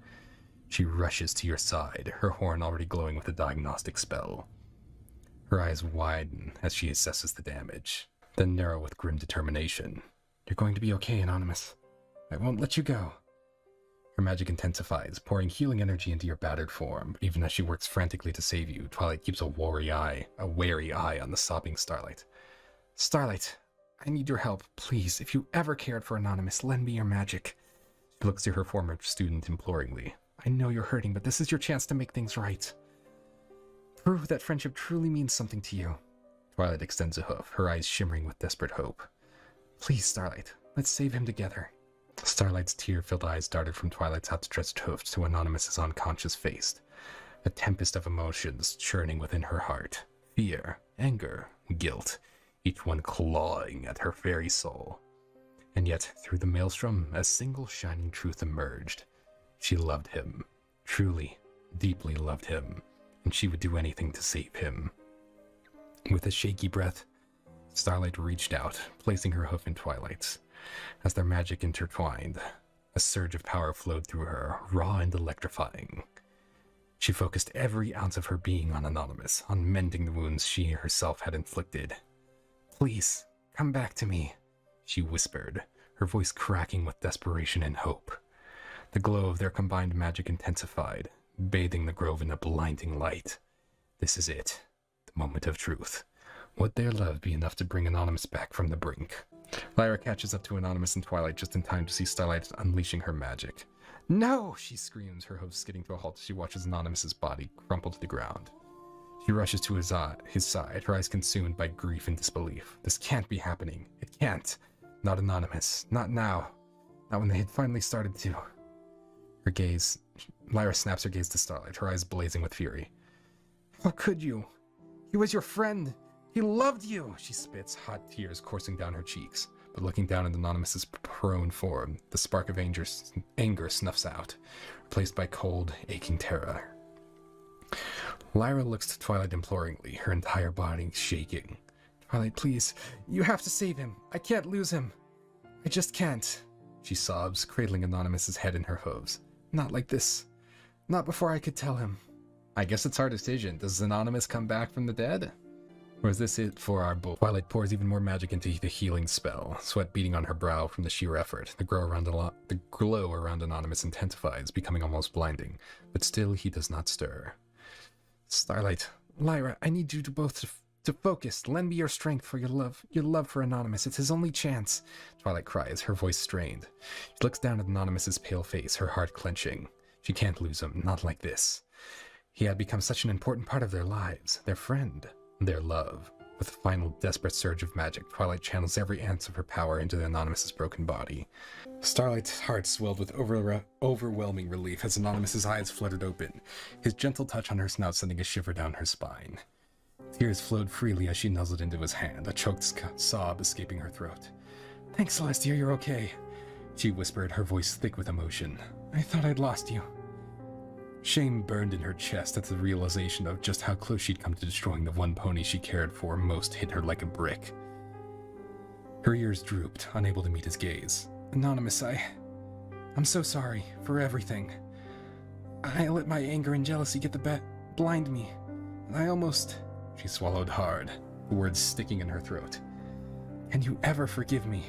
[SPEAKER 1] She rushes to your side, her horn already glowing with a diagnostic spell. Her eyes widen as she assesses the damage, then narrow with grim determination. You're going to be okay, Anonymous. I won't let you go. Her magic intensifies, pouring healing energy into your battered form, but even as she works frantically to save you, Twilight keeps a wary eye on the sobbing Starlight. Starlight, I need your help, please. If you ever cared for Anonymous, lend me your magic. She looks to her former student imploringly. I know you're hurting, but this is your chance to make things right. Prove that friendship truly means something to you. Twilight extends a hoof, her eyes shimmering with desperate hope. Please, Starlight, let's save him together. Starlight's tear-filled eyes darted from Twilight's outstretched hoofs to Anonymous's unconscious face, a tempest of emotions churning within her heart. Fear, anger, guilt, each one clawing at her very soul. And yet, through the maelstrom, a single shining truth emerged. She loved him. Truly, deeply loved him. And she would do anything to save him. With a shaky breath, Starlight reached out, placing her hoof in Twilight's. As their magic intertwined, a surge of power flowed through her, raw and electrifying. She focused every ounce of her being on Anonymous, on mending the wounds she herself had inflicted. "Please, come back to me," she whispered, her voice cracking with desperation and hope. The glow of their combined magic intensified, bathing the grove in a blinding light. This is it, the moment of truth. Would their love be enough to bring Anonymous back from the brink? Lyra catches up to Anonymous and Twilight just in time to see Starlight unleashing her magic. "No!" she screams, her hopes skidding to a halt as she watches Anonymous's body crumple to the ground. She rushes to his side, her eyes consumed by grief and disbelief. This can't be happening. It can't. Not Anonymous. Not now. Not when they had finally started to. Lyra snaps her gaze to Starlight, her eyes blazing with fury. "How could you? He was your friend. He loved you!" She spits, hot tears coursing down her cheeks. But looking down at Anonymous's prone form, the spark of anger snuffs out, replaced by cold, aching terror. Lyra looks to Twilight imploringly, her entire body shaking. "Twilight, please, you have to save him. I can't lose him. I just can't," she sobs, cradling Anonymous's head in her hooves. "Not like this. Not before I could tell him." I guess it's our decision. Does Anonymous come back from the dead? Or is this it for our bull? Twilight pours even more magic into the healing spell, sweat beading on her brow from the sheer effort. The glow around Anonymous intensifies, becoming almost blinding, but still he does not stir. "Starlight, Lyra, I need you to both to focus. Lend me your strength for your love for Anonymous. It's his only chance," Twilight cries, her voice strained. She looks down at Anonymous's pale face, her heart clenching. She can't lose him, not like this. He had become such an important part of their lives, their friend. Their love. With a final desperate surge of magic, Twilight channels every ounce of her power into the Anonymous's broken body. Starlight's heart swelled with overwhelming relief as Anonymous's eyes fluttered open, his gentle touch on her snout sending a shiver down her spine. Tears flowed freely as she nuzzled into his hand, a choked sob escaping her throat. "Thanks, Celestia, you're okay," she whispered, her voice thick with emotion. "I thought I'd lost you." Shame burned in her chest at the realization of just how close she'd come to destroying the one pony she cared for most hit her like a brick. Her ears drooped, unable to meet his gaze. "Anonymous, I'm so sorry for everything. I let my anger and jealousy blind me. I almost..." She swallowed hard, the words sticking in her throat. "Can you ever forgive me?"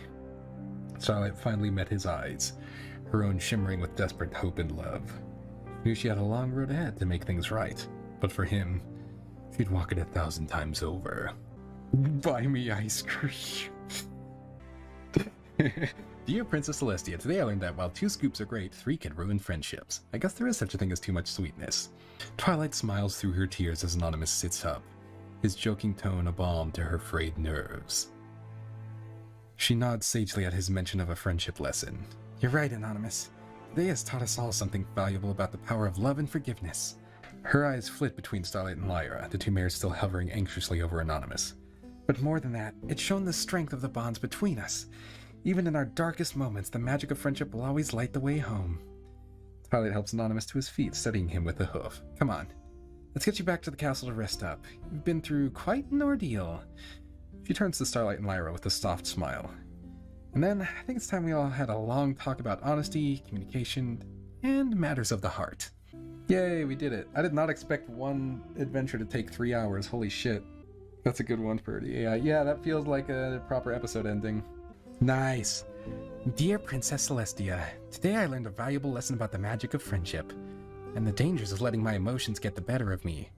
[SPEAKER 1] Starlight finally met his eyes, her own shimmering with desperate hope and love. Knew she had a long road ahead to make things right, but for him, she'd walk it 1,000 times over. "Buy me ice cream." Dear Princess Celestia, today I learned that while 2 scoops are great, 3 can ruin friendships. I guess there is such a thing as too much sweetness. Twilight smiles through her tears as Anonymous sits up, his joking tone a balm to her frayed nerves. She nods sagely at his mention of a friendship lesson. "You're right, Anonymous. Today has taught us all something valuable about the power of love and forgiveness." Her eyes flit between Starlight and Lyra, the 2 mares still hovering anxiously over Anonymous. "But more than that, it's shown the strength of the bonds between us. Even in our darkest moments, the magic of friendship will always light the way home." Twilight helps Anonymous to his feet, steadying him with a hoof. "Come on, let's get you back to the castle to rest up. You've been through quite an ordeal." She turns to Starlight and Lyra with a soft smile. "And then, I think it's time we all had a long talk about honesty, communication, and matters of the heart." Yay, we did it. I did not expect one adventure to take 3 hours. Holy shit. That's a good one, Purdy. Yeah, that feels like a proper episode ending. Nice. "Dear Princess Celestia, today I learned a valuable lesson about the magic of friendship, and the dangers of letting my emotions get the better of me.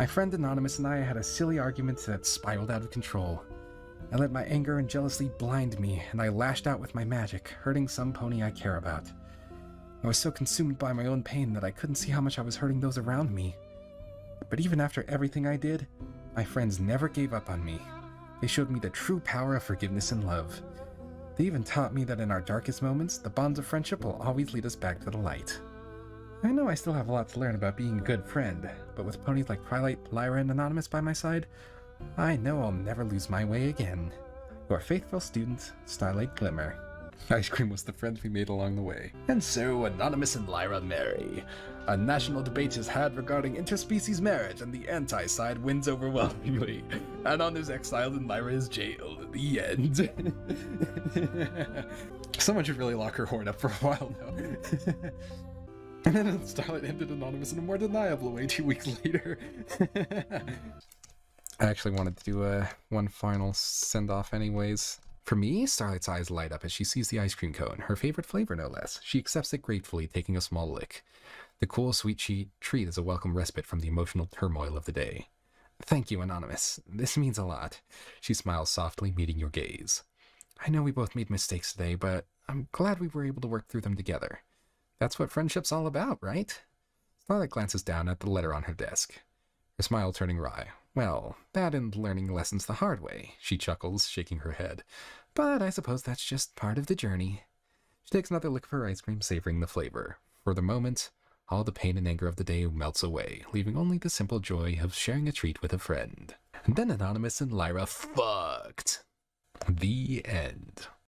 [SPEAKER 1] My friend Anonymous and I had a silly argument that spiraled out of control. I let my anger and jealousy blind me, and I lashed out with my magic, hurting some pony I care about. I was so consumed by my own pain that I couldn't see how much I was hurting those around me. But even after everything I did, my friends never gave up on me. They showed me the true power of forgiveness and love. They even taught me that in our darkest moments, the bonds of friendship will always lead us back to the light. I know I still have a lot to learn about being a good friend, but with ponies like Twilight, Lyra, and Anonymous by my side, I know I'll never lose my way again. Your faithful student, Starlight Glimmer." Ice cream was the friends we made along the way.
[SPEAKER 2] And so, Anonymous and Lyra marry. A national debate is had regarding interspecies marriage, and the anti-side wins overwhelmingly. Anon is exiled and Lyra is jailed. The end.
[SPEAKER 1] Someone should really lock her horn up for a while now. And then Starlight ended Anonymous in a more deniable way 2 weeks later. I actually wanted to do one final send-off anyways. For me, Starlight's eyes light up as she sees the ice cream cone, her favorite flavor no less. She accepts it gratefully, taking a small lick. The cool, sweet treat is a welcome respite from the emotional turmoil of the day. Thank you, Anonymous. This means a lot. She smiles softly, meeting your gaze. I know we both made mistakes today, but I'm glad we were able to work through them together. That's what friendship's all about, right? Starlight glances down at the letter on her desk, her smile turning wry. Well, that and learning lessons the hard way, she chuckles, shaking her head. But I suppose that's just part of the journey. She takes another lick of her ice cream, savoring the flavor. For the moment, all the pain and anger of the day melts away, leaving only the simple joy of sharing a treat with a friend. And then Anonymous and Lyra fucked. The end.